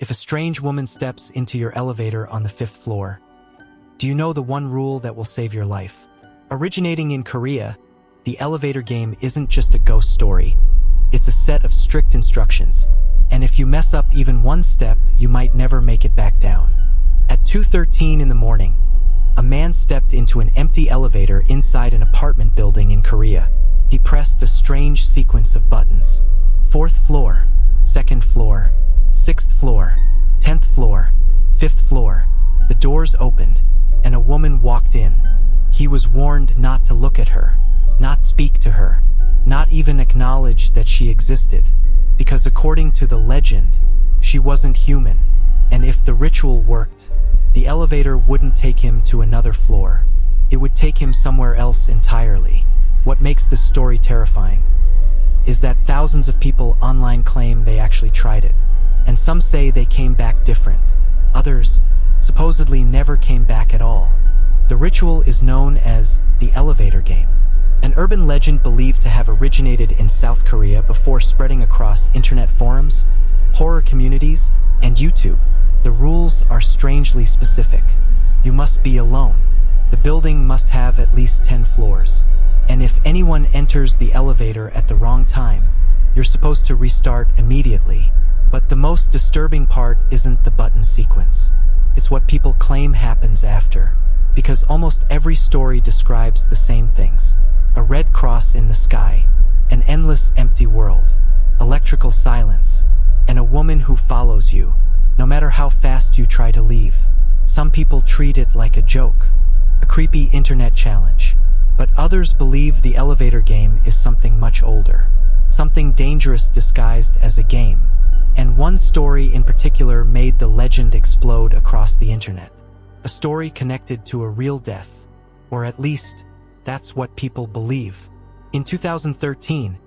If a strange woman steps into your elevator on the 5th floor, do you know the one rule that will save your life? Originating in Korea, the elevator game isn't just a ghost story. It's a set of strict instructions, and if you mess up even one step, you might never make it back down. At 2:13 in the morning, a man stepped into an empty elevator inside an apartment building in Korea. He pressed a strange sequence of buttons. 4th floor, 2nd floor, 6th floor, 10th floor, 5th floor. The doors opened, and a woman walked in. He was warned not to look at her, not speak to her, not even acknowledge that she existed, because according to the legend, she wasn't human, and if the ritual worked, the elevator wouldn't take him to another floor. It would take him somewhere else entirely. What makes this story terrifying is that thousands of people online claim they actually tried it, and some say they came back different. Others supposedly never came back at all. The ritual is known as the elevator game, an urban legend believed to have originated in South Korea before spreading across internet forums, horror communities, and YouTube. The rules are strangely specific. You must be alone. The building must have at least 10 floors. And if anyone enters the elevator at the wrong time, you're supposed to restart immediately. But the most disturbing part isn't the button sequence. It's what people claim happens after, because almost every story describes the same things. A red cross in the sky, an endless empty world, electrical silence, and a woman who follows you, no matter how fast you try to leave. Some people treat it like a joke, a creepy internet challenge. But others believe the elevator game is something much older, something dangerous disguised as a game. And one story in particular made the legend explode across the internet. A story connected to a real death, or at least, that's what people believe. In 2013,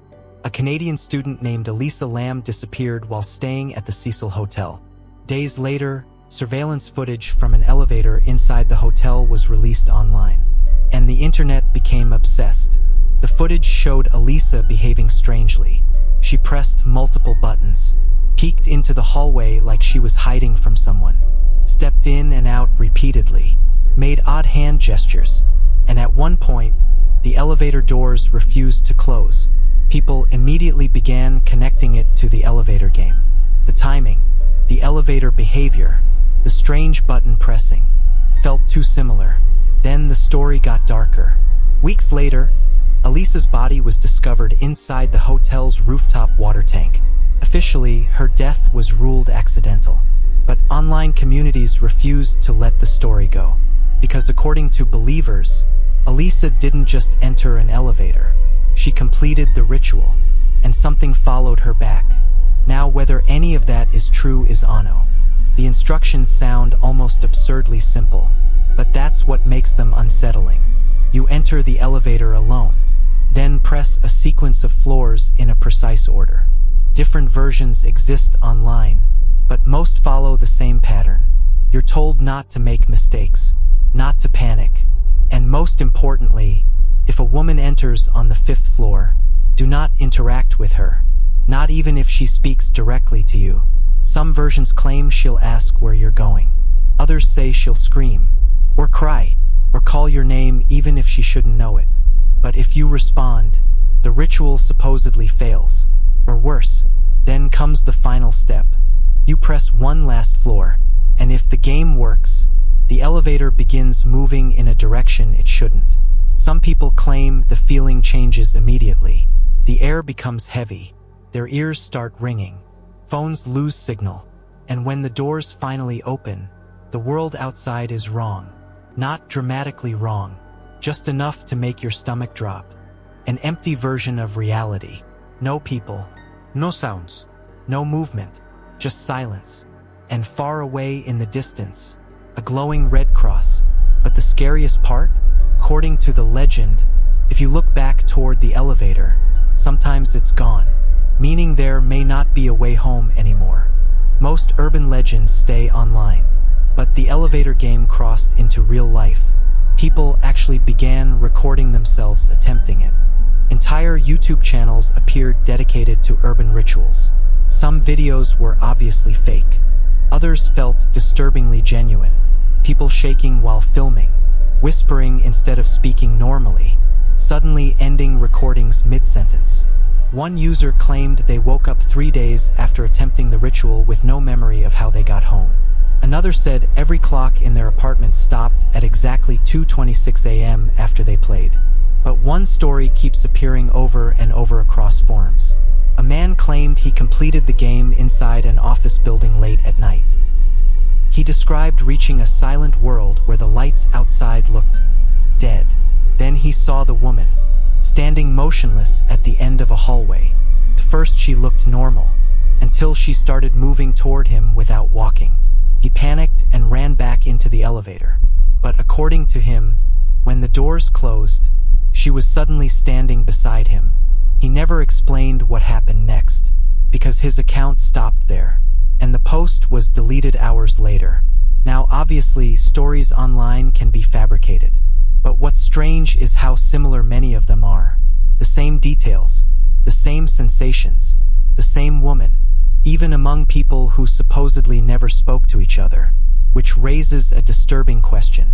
a Canadian student named Elisa Lam disappeared while staying at the Cecil Hotel. Days later, surveillance footage from an elevator inside the hotel was released online, and the internet became obsessed. The footage showed Elisa behaving strangely. She pressed multiple buttons, peeked into the hallway like she was hiding from someone, stepped in and out repeatedly, made odd hand gestures, and at one point, the elevator doors refused to close. People immediately began connecting it to the elevator game. The timing, the elevator behavior, the strange button pressing, felt too similar. Then the story got darker. Weeks later, Elisa's body was discovered inside the hotel's rooftop water tank. Officially, her death was ruled accidental. But online communities refused to let the story go. Because according to believers, Elisa didn't just enter an elevator. She completed the ritual, and something followed her back. Now, whether any of that is true is unknown. The instructions sound almost absurdly simple, but that's what makes them unsettling. You enter the elevator alone, then press a sequence of floors in a precise order. Different versions exist online, but most follow the same pattern. You're told not to make mistakes, not to panic, and most importantly, if a woman enters on the 5th floor, do not interact with her, not even if she speaks directly to you. Some versions claim she'll ask where you're going. Others say she'll scream, or cry, or call your name even if she shouldn't know it. But if you respond, the ritual supposedly fails. Or worse, then comes the final step. You press one last floor, and if the game works, the elevator begins moving in a direction it shouldn't. Some people claim the feeling changes immediately. The air becomes heavy, their ears start ringing, phones lose signal, and when the doors finally open, the world outside is wrong. Not dramatically wrong, just enough to make your stomach drop. An empty version of reality. No people, no sounds, no movement, just silence. And far away in the distance, a glowing red cross. But the scariest part? According to the legend, if you look back toward the elevator, sometimes it's gone, meaning there may not be a way home anymore. Most urban legends stay online, but the elevator game crossed into real life. People actually began recording themselves attempting it. Entire YouTube channels appeared dedicated to urban rituals. Some videos were obviously fake. Others felt disturbingly genuine. People shaking while filming, whispering instead of speaking normally, suddenly ending recordings mid-sentence. One user claimed they woke up 3 days after attempting the ritual with no memory of how they got home. Another said every clock in their apartment stopped at exactly 2:26 a.m. after they played. But one story keeps appearing over and over across forums. A man claimed he completed the game inside an office building late at night. He described reaching a silent world where the lights outside looked dead. Then he saw the woman, standing motionless at the end of a hallway. At first she looked normal, until she started moving toward him without walking. He panicked and ran back into the elevator. But according to him, when the doors closed, she was suddenly standing beside him. He never explained what happened next, because his account stopped there, and the post was deleted hours later. Now obviously, stories online can be fabricated, but what's strange is how similar many of them are. The same details, the same sensations, the same woman, even among people who supposedly never spoke to each other, which raises a disturbing question.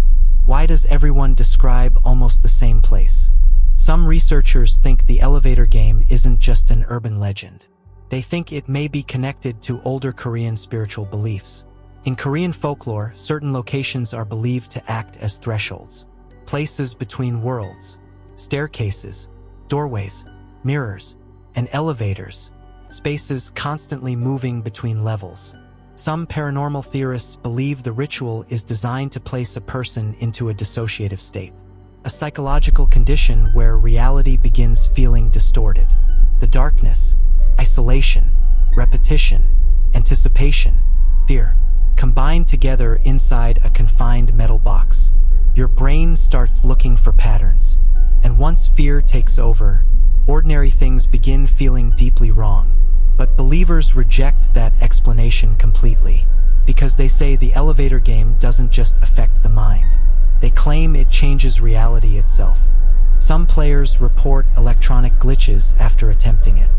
Why does everyone describe almost the same place? Some researchers think the elevator game isn't just an urban legend. They think it may be connected to older Korean spiritual beliefs. In Korean folklore, certain locations are believed to act as thresholds, places between worlds, staircases, doorways, mirrors, and elevators, spaces constantly moving between levels. Some paranormal theorists believe the ritual is designed to place a person into a dissociative state, a psychological condition where reality begins feeling distorted. The darkness, isolation, repetition, anticipation, fear, combine together inside a confined metal box. Your brain starts looking for patterns, and once fear takes over, ordinary things begin feeling deeply wrong. But believers reject that explanation completely, because they say the elevator game doesn't just affect the mind. They claim it changes reality itself. Some players report electronic glitches after attempting it,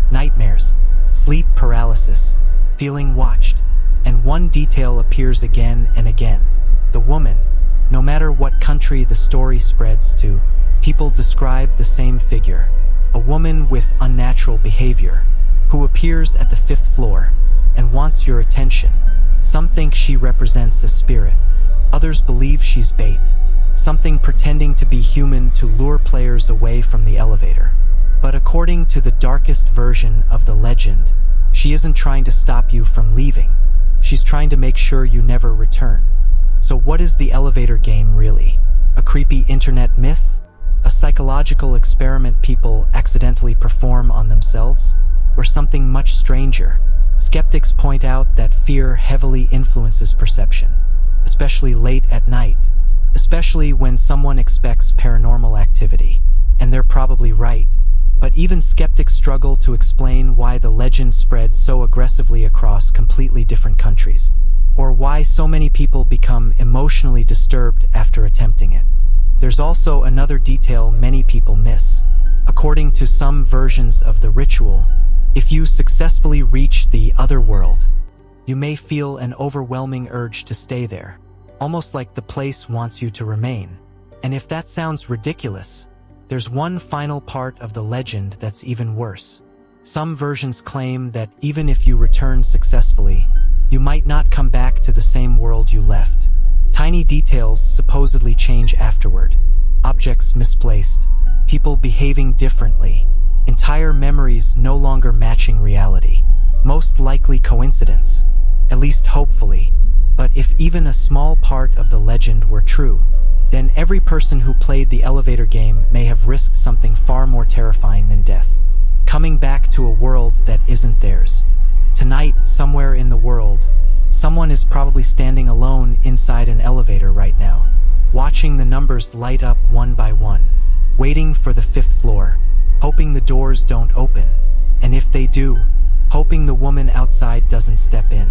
nightmares, sleep paralysis, feeling watched, and one detail appears again and again. The woman. No matter what country the story spreads to, people describe the same figure, a woman with unnatural behavior, who appears at the 5th floor and wants your attention. Some think she represents a spirit. Others believe she's bait, something pretending to be human to lure players away from the elevator. But according to the darkest version of the legend, she isn't trying to stop you from leaving. She's trying to make sure you never return. So what is the elevator game really? A creepy internet myth? A psychological experiment people accidentally perform on themselves? Or something much stranger? Skeptics point out that fear heavily influences perception, especially late at night, especially when someone expects paranormal activity. And they're probably right. But even skeptics struggle to explain why the legend spread so aggressively across completely different countries, or why so many people become emotionally disturbed after attempting it. There's also another detail many people miss. According to some versions of the ritual, if you successfully reach the other world, you may feel an overwhelming urge to stay there, almost like the place wants you to remain. And if that sounds ridiculous, there's one final part of the legend that's even worse. Some versions claim that even if you return successfully, you might not come back to the same world you left. Tiny details supposedly change afterward. Objects misplaced, people behaving differently, entire memories no longer matching reality. Most likely coincidence, at least hopefully. But if even a small part of the legend were true, then every person who played the elevator game may have risked something far more terrifying than death. Coming back to a world that isn't theirs. Tonight, somewhere in the world, someone is probably standing alone inside an elevator right now, watching the numbers light up one by one, waiting for the 5th floor, hoping the doors don't open, and if they do, hoping the woman outside doesn't step in.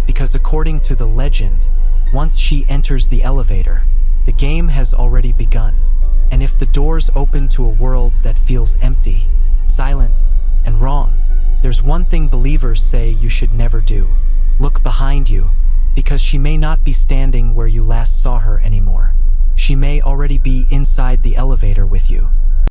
Because according to the legend, once she enters the elevator, the game has already begun. And if the doors open to a world that feels empty, silent, and wrong, there's one thing believers say you should never do. Look behind you, because she may not be standing where you last saw her anymore. She may already be inside the elevator with you.